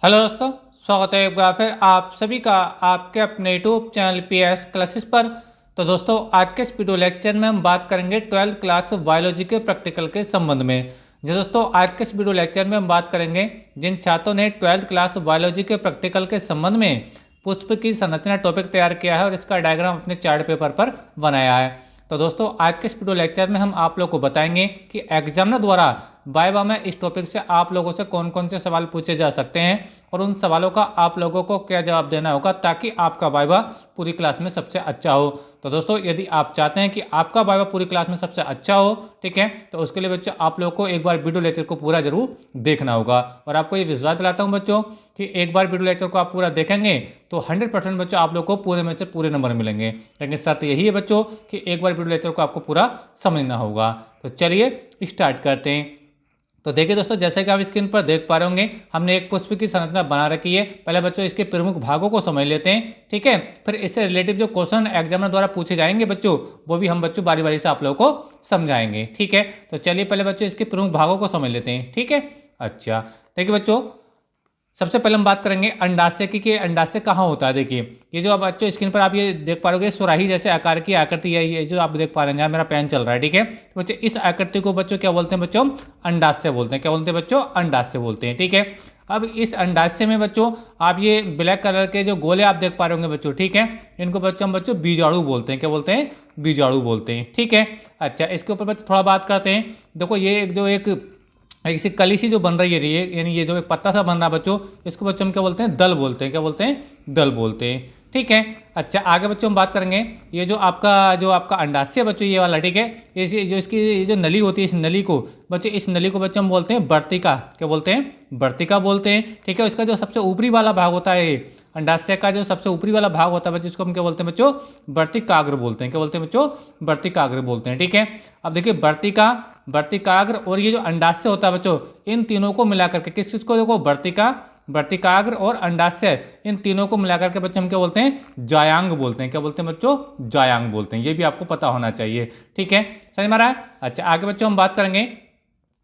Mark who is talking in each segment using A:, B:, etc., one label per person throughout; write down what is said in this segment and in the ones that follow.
A: Hello दोस्तों, स्वागत है एक बार फिर आप सभी का आपके अपने यूट्यूब चैनल पीएस क्लासेस पर। तो दोस्तों, आज के इस वीडियो लेक्चर में हम बात करेंगे 12th क्लास बायोलॉजी के प्रैक्टिकल के संबंध में। जी दोस्तों, आज के इस वीडियो लेक्चर में हम बात करेंगे जिन छात्रों ने 12th क्लास बायोलॉजी के प्रैक्टिकल के संबंध में पुष्प की संरचना टॉपिक तैयार किया है और इसका डायग्राम अपने चार्ट पेपर पर बनाया है। तो दोस्तों, आज के इस वीडियो लेक्चर में हम आप लोग को बताएंगे कि एग्जामिनर द्वारा वाइवा में इस टॉपिक से आप लोगों से कौन कौन से सवाल पूछे जा सकते हैं और उन सवालों का आप लोगों को क्या जवाब देना होगा ताकि आपका वाइवा पूरी क्लास में सबसे अच्छा हो। तो दोस्तों, यदि आप चाहते हैं कि आपका वाइवा पूरी क्लास में सबसे अच्छा हो, ठीक है, तो उसके लिए बच्चों आप लोग को एक बार वीडियो लेक्चर को पूरा जरूर देखना होगा। और आपको ये विश्वास दिलाता हूँ बच्चों कि एक बार वीडियो लेक्चर को आप पूरा देखेंगे तो 100% बच्चों आप लोग को पूरे में से पूरे नंबर मिलेंगे। लेकिन शर्त यही है बच्चों कि एक बार वीडियो लेक्चर को आपको पूरा समझना होगा। तो चलिए स्टार्ट करते हैं। तो देखिए दोस्तों, जैसे कि आप स्क्रीन पर देख पा रहे होंगे, हमने एक पुष्प की संरचना बना रखी है। पहले बच्चों इसके प्रमुख भागों को समझ लेते हैं, ठीक है। फिर इससे रिलेटिव जो क्वेश्चन एग्जामिनर द्वारा पूछे जाएंगे बच्चों, वो भी हम बच्चों बारी बारी से आप लोगों को समझाएंगे, ठीक है। तो चलिए पहले बच्चों इसके प्रमुख भागों को समझ लेते हैं, ठीक है। अच्छा, देखिए बच्चों, सबसे पहले हम बात करेंगे अंडाशय की कि अंडाशय कहाँ होता है। देखिए ये जो आप बच्चों स्क्रीन पर आप ये देख पा रहे हो, सुराही जैसे आकार की आकृति है, ये जो आप देख पा रहे हैं, जहाँ मेरा पेन चल रहा है, ठीक है। तो बच्चों इस आकृति को बच्चों क्या बोलते हैं बच्चों? अंडाशय बोलते हैं। क्या बोलते हैं बच्चों? अंडाशय बोलते हैं, ठीक है। अब इस अंडाशय में बच्चों आप ये ब्लैक कलर के जो गोले आप देख पा रहे होंगे बच्चों, ठीक है, इनको बच्चों हम बच्चों बीजाणु बोलते हैं। क्या बोलते हैं? बीजाणु बोलते हैं, ठीक है। अच्छा, इसके ऊपर बच्चों थोड़ा बात करते हैं। देखो ये एक कली सी जो बन रही है, यानी ये जो एक पत्ता सा बन रहा है बच्चों, इसको बच्चों हम क्या बोलते हैं? दल बोलते हैं। क्या बोलते हैं? दल बोलते हैं, ठीक है। अच्छा, आगे बच्चों हम बात करेंगे, ये जो आपका अंडाशय है बच्चों, ये वाला, ठीक है, ये जो इसकी जो नली होती है, इस नली को बच्चों हम बोलते हैं वर्तिका। क्या बोलते हैं? वर्तिका बोलते हैं, ठीक है। इसका जो सबसे ऊपरी वाला भाग होता है, अंडाशय का जो सबसे ऊपरी वाला भाग होता है बच्चों, इसको हम क्या बोलते हैं बच्चों? वर्तिकाग्र बोलते हैं। क्या बोलते हैं बच्चों? वर्तिकाग्र बोलते हैं, ठीक है। अब देखिए वर्तिकाग्र और ये जो अंडाशय होता है बच्चों, इन तीनों को मिलाकर के किस चीज को, देखो, वर्तिकाग्र और अंडाशय, इन तीनों को मिलाकर के बच्चों हम क्या बोलते हैं? जायांग बोलते हैं। क्या बोलते हैं बच्चों? जायांग बोलते हैं। ये भी आपको पता होना चाहिए, ठीक है। समझ में आ रहा है? अच्छा, आगे बच्चों हम बात करेंगे।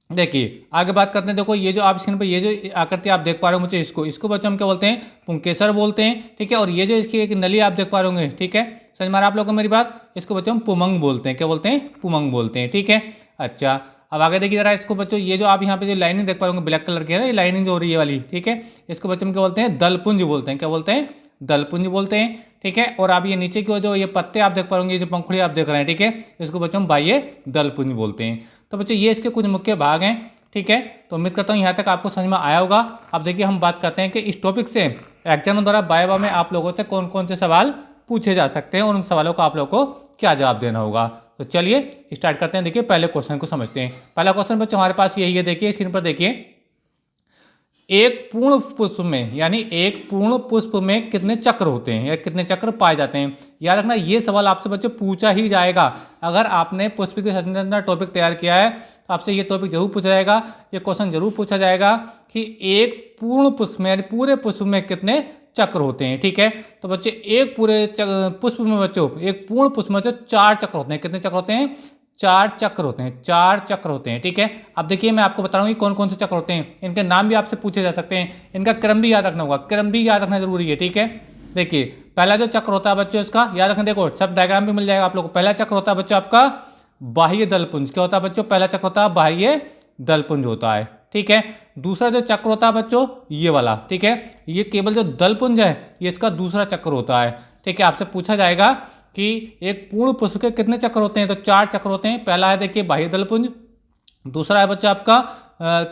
A: देखिए आगे बात करते हैं। देखो ये जो आप स्क्रीन पर ये जो आकृति आप देख पा रहे हो मुझे, इसको बच्चों हम क्या बोलते हैं? पुंकेसर बोलते हैं, ठीक है। और ये जो इसकी एक नली आप देख पा रहे होंगे, ठीक है, समझ में आ रहा है आप लोगों को मेरी बात? इसको बच्चों हम पुमंग बोलते हैं। क्या बोलते हैं? पुमंग बोलते हैं, ठीक है। अच्छा, अब आगे देखिए जरा इसको बच्चों, ये जो आप यहाँ पे जो लाइनिंग देख पा रहे होंगे ब्लैक कलर की है ना, ये लाइनिंग जो हो रही है वाली, ठीक है, इसको बच्चों हम क्या बोलते हैं? दलपुंज बोलते हैं। क्या बोलते हैं? दलपुंज बोलते हैं, ठीक है। और आप ये नीचे की जो ये पत्ते आप देख पा रहे, जो पंखुड़ी आप देख रहे हैं, ठीक है, इसको बच्चों हम बाह्य दलपुंज बोलते हैं। तो बच्चों ये इसके कुछ मुख्य भाग हैं, ठीक है। तो उम्मीद करता हूँ यहाँ तक आपको समझ में आया होगा। अब देखिए हम बात करते हैं कि इस टॉपिक से एग्जाम द्वारा वाइवा में आप लोगों से कौन कौन से सवाल पूछे जा सकते हैं और उन सवालों का आप लोगों को क्या जवाब देना होगा। तो चलिए स्टार्ट करते हैं। देखिए पहले क्वेश्चन को समझते हैं। पहला क्वेश्चन बच्चों हमारे पास यही है, देखिए स्क्रीन पर देखिए, एक पूर्ण पुष्प में, यानी एक पूर्ण पुष्प में कितने चक्र होते हैं या कितने चक्र पाए जाते हैं? याद रखना ये सवाल आपसे बच्चों पूछा ही जाएगा। अगर आपने पुष्प की संरचना टॉपिक तैयार किया है तो आपसे ये टॉपिक जरूर पूछा जाएगा, ये क्वेश्चन जरूर पूछा जाएगा कि एक पूर्ण पुष्प में, यानी पूरे पुष्प में कितने चक्र होते हैं, ठीक है। तो बच्चे एक पूरे पुष्प में बच्चों, एक पूर्ण पुष्प में 4 चक्र होते हैं। कितने चक्र होते हैं? 4 चक्र होते हैं। 4 चक्र होते हैं, ठीक है। अब देखिए मैं आपको बता रहा हूँ कि कौन कौन से चक्र होते हैं, इनके नाम भी आपसे पूछे जा सकते हैं, इनका क्रम भी याद रखना होगा, क्रम भी याद रखना जरूरी है, ठीक है। देखिए पहला जो चक्र होता है बच्चों, इसका याद रखना, देखो सब डायग्राम भी मिल जाएगा आप लोग को। पहला चक्र होता है बच्चों आपका बाह्य दलपुंज। क्या होता है बच्चों? पहला चक्र होता है बाह्य दलपुंज होता है, ठीक है। दूसरा जो चक्र होता है बच्चों ये वाला, ठीक है, ये केवल जो दलपुंज है ये इसका दूसरा चक्र होता है, ठीक है। आपसे पूछा जाएगा कि एक पूर्ण पुष्प के कितने चक्र होते हैं, तो 4 चक्र होते हैं। पहला है देखिए बाह्य दलपुंज, दूसरा है बच्चों आपका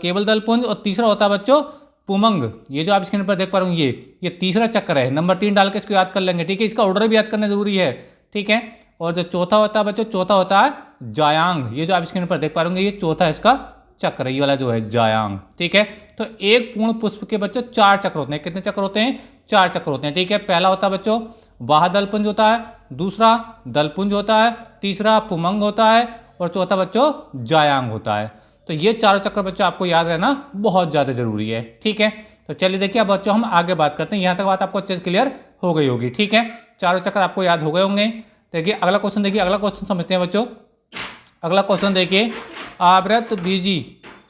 A: केवल दलपुंज, और तीसरा होता है बच्चों पुमंग। ये जो आप स्क्रीन पर देख पा रहे हो ये तीसरा चक्र है। नंबर 3 डाल के इसको याद कर लेंगे, ठीक है। इसका ऑर्डर भी याद करना जरूरी है, ठीक है। और जो चौथा होता है बच्चों, चौथा होता है जायांग। ये जो आप स्क्रीन पर देख पा रहे ये चौथा इसका चक्र, ये वाला जो है जायांग, ठीक है। तो एक पूर्ण पुष्प के बच्चों 4 चक्र होते हैं। कितने चक्र होते हैं? 4 चक्र होते हैं, ठीक है। पहला होता है बच्चों बाह्य दलपुंज होता है, दूसरा दलपुंज होता है, तीसरा पुमंग होता है, और चौथा बच्चों जायांग होता है। तो ये 4 चक्र बच्चों आपको याद रहना बहुत ज़्यादा जरूरी है, ठीक है। तो चलिए देखिए अब बच्चों हम आगे बात करते हैं। यहाँ तक बात आपको अच्छे से क्लियर हो गई होगी, ठीक है। 4 चक्र आपको याद हो गए होंगे। देखिए अगला क्वेश्चन, देखिए अगला क्वेश्चन समझते हैं बच्चों। अगला क्वेश्चन देखिए, आवृत बीजी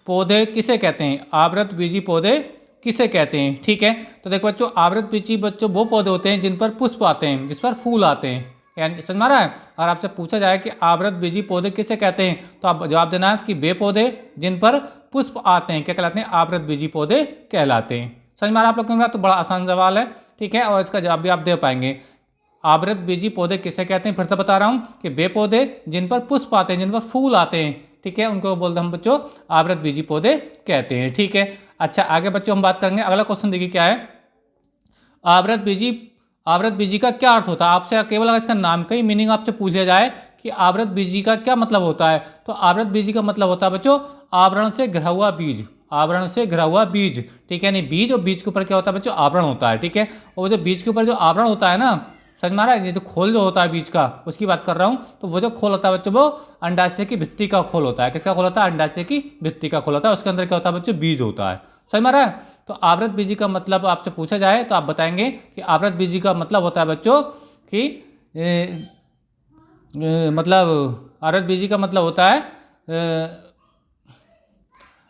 A: पौधे किसे कहते हैं? आवृत बीजी पौधे किसे कहते हैं। ठीक है, तो देखो बच्चों, आवृतबीजी बच्चों वो पौधे होते हैं जिन पर पुष्प आते हैं, जिस पर फूल आते हैं। यानी समझ में आ रहा है। और आपसे पूछा जाए कि आवृतबीजी पौधे किसे कहते हैं, तो आप जवाब देना है कि वे पौधे जिन पर पुष्प आते हैं क्या कहलाते हैं, आवृतबीजी पौधे कहलाते हैं। समझ में आ रहा है आप लोगों को। तो बड़ा आसान सवाल है, ठीक है, और इसका जवाब भी आप दे पाएंगे। आवृतबीजी पौधे किसे कहते हैं, फिर से बता रहा हूं कि वे पौधे जिन पर पुष्प आते हैं, जिन पर फूल आते हैं, ठीक है, उनको बोलते हम बच्चों आवृतबीजी पौधे कहते हैं। ठीक है, अच्छा आगे बच्चों हम बात करेंगे। अगला क्वेश्चन देखिए क्या है, आवृतबीजी का क्या अर्थ होता है। आपसे केवल अगर इसका नाम का ही मीनिंग आपसे पूछ लिया जाए कि आवृतबीजी का क्या मतलब होता है, तो आवृतबीजी का मतलब होता है बच्चों आवरण से घिरा हुआ बीज, आवरण से घिरा हुआ बीज। ठीक है, नहीं बीज, और बीज के ऊपर क्या होता है बच्चों, आवरण होता है। ठीक है, और जो बीज के ऊपर जो आवरण होता है ना, समझ में आ रहा है, ये जो खोल जो होता है बीज का, उसकी बात कर रहा हूँ। तो वो जो खोल होता है बच्चों, वो अंडाशय की भित्ति का खोल होता है। किसका खोल होता है, अंडाशय की भित्ति का खोल होता है। उसके अंदर क्या होता है बच्चों, बीज होता है। समझ में आ रहा है। तो आवृतबीजी का मतलब आपसे पूछा जाए तो आप बताएंगे कि आवृतबीजी का मतलब होता है बच्चों कि मतलब आवृतबीजी का मतलब होता है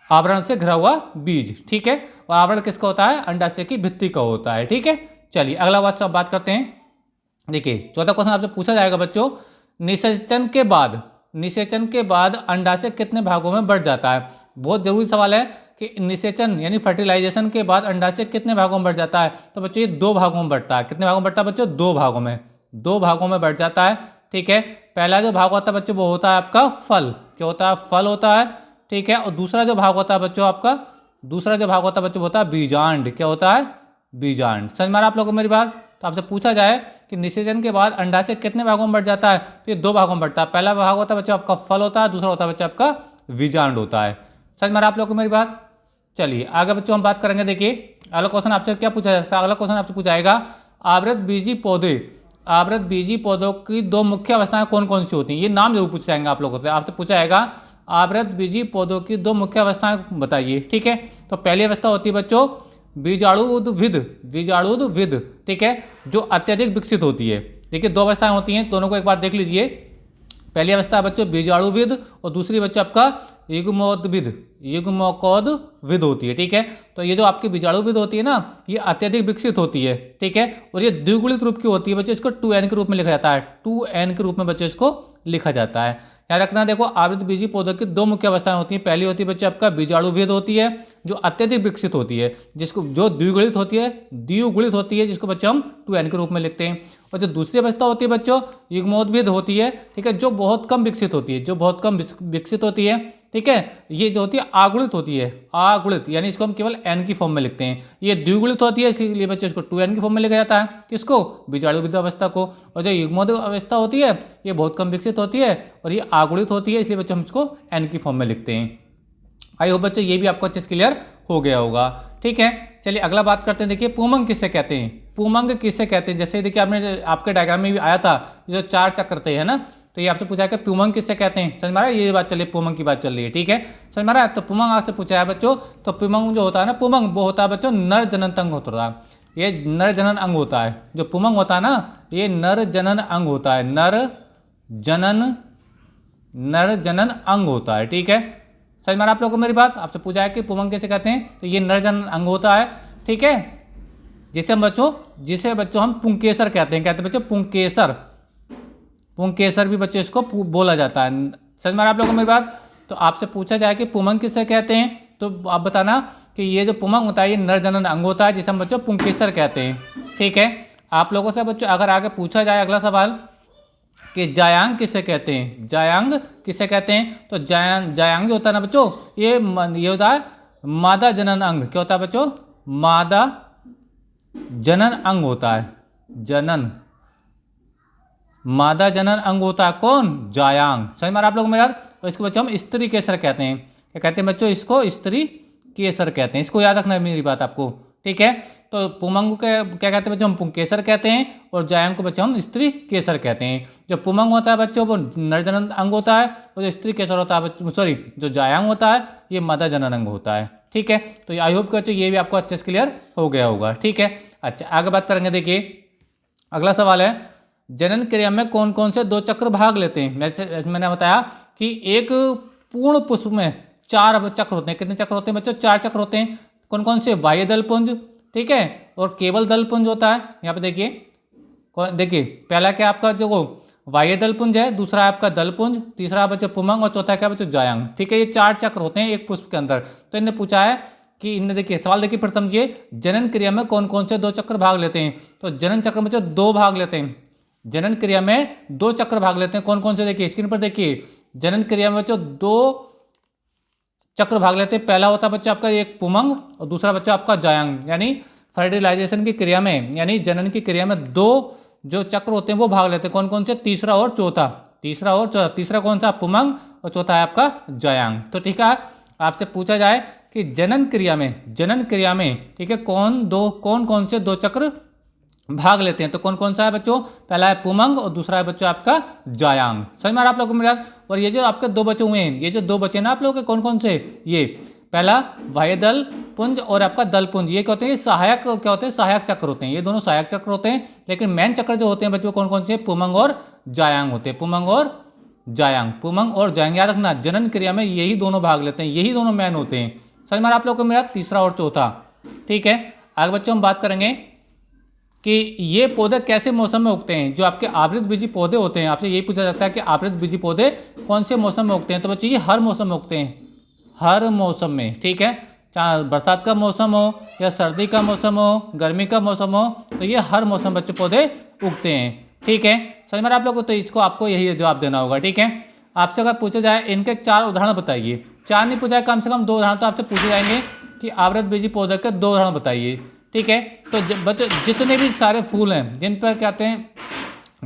A: आवरण से घिरा हुआ बीज। ठीक है, और आवरण किसका होता है, अंडाशय की भित्ति का होता है। ठीक है, चलिए अगला बात करते हैं। देखिए चौथा क्वेश्चन आपसे पूछा जाएगा बच्चों, निषेचन के बाद अंडाशय कितने भागों में बढ़ जाता है। बहुत जरूरी सवाल है कि निषेचन यानी फर्टिलाइजेशन के बाद अंडाशय कितने भागों में बढ़ जाता है। तो बच्चों ये 2 भागों में बढ़ता है। कितने भागों में बढ़ता है बच्चों, 2 भागों में, 2 भागों में बढ़ जाता है। ठीक है, पहला जो भाग होता है बच्चों वो होता है आपका फल, क्या होता है, फल होता है। ठीक है, और दूसरा जो भाग होता है बच्चों आपका, दूसरा जो भाग होता है बच्चों होता है बीजांड, क्या होता है, बीजांड। समझ में आ रहा आप लोगों को मेरी बात। तो आपसे पूछा जाए कि निषेचन के बाद अंडाशय कितने भागों में बढ़ जाता है, तो ये 2 भागों में बढ़ता है। पहला भाग होता है बच्चों आपका फल होता है, दूसरा होता है बच्चों आपका बीजांड होता है। समझ में आ रहा आप लोगों को मेरी बात। चलिए आगे बच्चों हम बात करेंगे। देखिए अगला क्वेश्चन आपसे क्या पूछा जा सकता है, अगला क्वेश्चन आपसे पूछा जाएगा आवृतबीजी पौधों की 2 मुख्य अवस्थाएं कौन कौन सी होती हैं। ये नाम जरूर पूछ जाएंगे आप लोगों से। आपसे पूछा जाएगा आवृतबीजी पौधों की 2 मुख्य अवस्थाएं बताइए। ठीक है, तो पहली अवस्था होती है बच्चों बीजाणुविद। ठीक है, जो अत्यधिक विकसित होती है। देखिए 2 अवस्थाएं होती हैं, दोनों को एक बार देख लीजिए। पहली अवस्था बच्चों बीजाणुविद और दूसरी बच्चों आपका युग्मकोदविद होती है। ठीक है, तो ये जो आपकी बीजाणुविद होती है ना, ये अत्यधिक विकसित होती है। ठीक है, और ये द्विगुणित रूप की होती है बच्चों, इसको 2n के रूप में लिखा जाता है, 2n के रूप में बच्चों इसको लिखा जाता है। याद रखना, देखो आवृतबीजी पौधों की 2 मुख्य अवस्थाएं होती हैं। पहली होती है बच्चों आपका बीजाणुविद होती है, जो अत्यधिक विकसित होती है, जिसको जो द्विगुणित होती है, जिसको बच्चों हम 2n के रूप में लिखते हैं। और जो दूसरी अवस्था होती है बच्चों युग्मोद्भिद होती है। ठीक है, जो बहुत कम विकसित होती है, ठीक है, ये जो होती है आगुणित होती है, आगुणित यानी इसको हम केवल n की फॉर्म में लिखते हैं। ये द्विगुणित होती है, इसलिए बच्चों इसको 2n की फॉर्म में लिखा जाता है। किसको, बीजाणुविद अवस्था को। और जो युग्मोद्भिद अवस्था होती है, ये बहुत कम विकसित होती है और ये आगुणित होती है, इसलिए बच्चों हम इसको n की फॉर्म में लिखते हैं। आई होप बच्चों ये भी आपको अच्छे से क्लियर हो गया होगा। ठीक है, चलिए अगला बात करते हैं। देखिए पुमंग किसे कहते हैं, पुमंग किसे कहते हैं। जैसे देखिए आपके डायग्राम में भी आया था, जो 4 चक्र थे, है ना, तो ये आपसे पूछा है कि पुमंग किसे कहते हैं। समझ में आ रहा है, ये बात चलिए पुमंग की बात चल रही है। ठीक है, समझ में आ रहा है। तो पुमंग आपसे पूछा है बच्चों, तो पुमंग जो होता है ना, पुमंग वो होता है बच्चों नर जनन अंग होता है। ये नर जनन अंग होता है। जो पुमंग होता है ना, ये नर जनन अंग होता है, नर जनन अंग होता है। ठीक है, समझ में आ रहा आप लोगों को मेरी बात। आपसे पूछा है कि पुमंग कैसे कहते हैं, तो ये नर जनन अंग होता है। ठीक है, जिसे बच्चों हम पुंकेसर कहते हैं बच्चों, पुंकेसर भी बच्चों इसको बोला जाता है। समझ में आ रहा आप लोगों को मेरी बात। तो आपसे पूछा जाए कि पुमंग किसे कहते हैं, तो आप बताना कि ये जो पुमंग होता है ये नर जनन अंग होता है, जिसे हम बच्चों पुंकेसर कहते हैं। ठीक है, आप लोगों से बच्चों अगर आगे पूछा जाए अगला सवाल कि जायांग किसे कहते हैं, जायांग किसे कहते हैं, तो जायांग जो होता है ना बच्चों, ये होता है मादा जनन अंग। क्या होता है बच्चों, मादा जनन अंग होता है, मादा जनन अंग होता है कौन, जायांग। समझ में आ रहा आप लोगों में यार। तो इसको बच्चों हम स्त्री केसर कहते हैं। क्या कहते हैं बच्चों, इसको स्त्री केसर कहते हैं। इसको याद रखना है मेरी बात आपको। ठीक है, तो पुमंग को क्या कहते हैं बच्चों, हम पुंकेसर कहते हैं, और जायांग को बच्चों हम स्त्री केसर कहते हैं। जो पुमंग होता है बच्चों वो नरजनन अंग होता है, और जो स्त्री केसर होता है जो जायांग होता है ये मादा जनन अंग होता है। ठीक है, तो आई होप बच्चों ये भी आपको अच्छे से क्लियर हो गया होगा। ठीक है, अच्छा आगे बात करेंगे। देखिए अगला सवाल है, जनन क्रिया में कौन कौन से 2 चक्र भाग लेते हैं। मैंने बताया कि एक पूर्ण पुष्प में 4 चक्र होते हैं। कितने चक्र होते हैं बच्चों, 4 चक्र होते हैं। कौन कौन से बाह्य दलपुंज, ठीक है, और केवल दलपुंज होता है। यहाँ पे देखिए पहला क्या आपका जो बाह्य दलपुंज है, दूसरा आपका दलपुंज, तीसरा बच्चों पुमंग और चौथा क्या बच्चों जायांग, ठीक है। ये 4 चक्र होते हैं एक पुष्प के अंदर। तो इन्हें पूछा है कि इनने देखिए सवाल देखिए फिर समझिए, जनन क्रिया में कौन कौन से 2 चक्र भाग लेते हैं। तो जनन चक्र में बच्चों 2 भाग लेते हैं, जनन क्रिया में 2 चक्र भाग लेते हैं। कौन कौन से देखिए स्क्रीन पर देखिए, जनन क्रिया में बच्चों 2 चक्र भाग लेते हैं। पहला होता है बच्चा आपका एक पुमंग और दूसरा बच्चा आपका जायांग, यानी फर्टिलाइजेशन की क्रिया में, यानी जनन की क्रिया में 2 जो चक्र होते हैं वो भाग लेते हैं। कौन कौन से, तीसरा और चौथा, तीसरा और चौथा। तीसरा कौन सा, पुमंग, और चौथा है आपका जायांग। तो ठीक है, आपसे पूछा जाए कि जनन क्रिया में ठीक है कौन कौन से 2 चक्र भाग लेते हैं। तो कौन कौन सा है बच्चों, पहला है पुमंग और दूसरा है बच्चों आपका जायांग। समझ में आ रहा आप लोगों को मेरा। और ये जो आपके 2 बचे हुए हैं, ये जो 2 बचे ना आप लोगों के, कौन कौन से, ये पहला बाह्य दल पुंज और आपका दल पुंज, ये क्या होते हैं, सहायक क्या होते हैं, सहायक चक्र होते हैं। ये दोनों सहायक चक्र होते हैं, लेकिन मेन चक्र जो होते हैं बच्चों कौन कौन से, पुमंग और जायांग होते हैं। पुमंग और जायांग याद रखना, जनन क्रिया में यही दोनों भाग लेते हैं, यही दोनों मेन होते हैं। समझ में आप लोगों को मेरा, तीसरा और चौथा, ठीक है। आगे बच्चों हम बात करेंगे कि ये पौधे कैसे मौसम में उगते हैं। जो आपके आवृत बीजी पौधे होते हैं, आपसे यही पूछा जाता है कि आवृत बीजी पौधे कौन से मौसम में उगते हैं। तो बच्चों ये हर मौसम में उगते हैं, हर मौसम में, ठीक है। चाहे बरसात का मौसम हो या सर्दी का मौसम हो, गर्मी का मौसम हो, तो ये हर मौसम बच्चे पौधे उगते हैं, ठीक है। समझ में आप लोगों को, तो इसको आपको यही जवाब देना होगा, ठीक है। आपसे अगर पूछा जाए इनके 4 उदाहरण बताइए, 4 नहीं पूछा, कम से कम 2 उदाहरण तो आपसे पूछे जाएंगे कि आवृत बीजी पौधे के 2 उदाहरण बताइए, ठीक है। तो बच्चों जितने भी सारे फूल हैं जिन पर क्या आते हैं,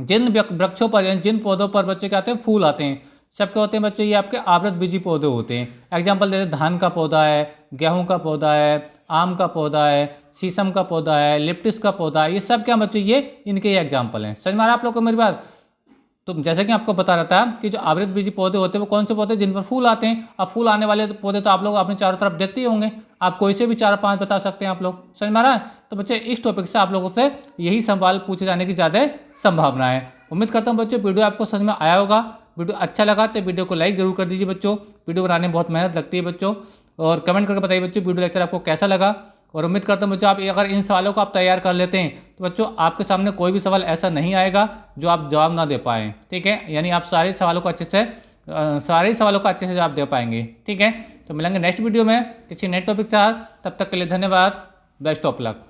A: जिन वृक्षों पर, जिन पौधों पर बच्चे क्या आते हैं, फूल आते हैं, सब क्या होते हैं बच्चों, ये आपके आवृत बीजी पौधे होते हैं। एग्जाम्पल जैसे धान का पौधा है, गेहूं का पौधा है, आम का पौधा है, शीशम का पौधा है, लिप्टिस का पौधा है, ये सब क्या बच्चों, ये इनके एग्जाम्पल हैं। समझ में आ रहा आप लोग को मेरी बात। तो जैसे कि आपको बता रहा था कि जो आवृत बीजी पौधे होते हैं वो कौन से पौधे, जिन पर फूल आते हैं। अब फूल आने वाले पौधे तो आप लोग अपने चारों तरफ देखते ही होंगे, आप कोई से भी 4-5 बता सकते हैं आप लोग। समझ में आ रहा है। तो बच्चे इस टॉपिक से आप लोगों से यही सवाल पूछे जाने की ज़्यादा संभावना है। उम्मीद करता हूँ बच्चों वीडियो आपको समझ में आया होगा। वीडियो अच्छा लगा तो वीडियो को लाइक जरूर कर दीजिए बच्चों। वीडियो बनाने में बहुत मेहनत लगती है बच्चों, और कमेंट करके बताइए बच्चों वीडियो लेक्चर आपको कैसा लगा। और उम्मीद करता हूँ बच्चों आप अगर इन सवालों को आप तैयार कर लेते हैं तो बच्चों आपके सामने कोई भी सवाल ऐसा नहीं आएगा जो आप जवाब ना दे पाएँ, ठीक है। यानी आप सारे सवालों को अच्छे से जवाब दे पाएंगे, ठीक है। तो मिलेंगे नेक्स्ट वीडियो में किसी नए टॉपिक के साथ। तब तक के लिए धन्यवाद, बेस्ट ऑफ लक।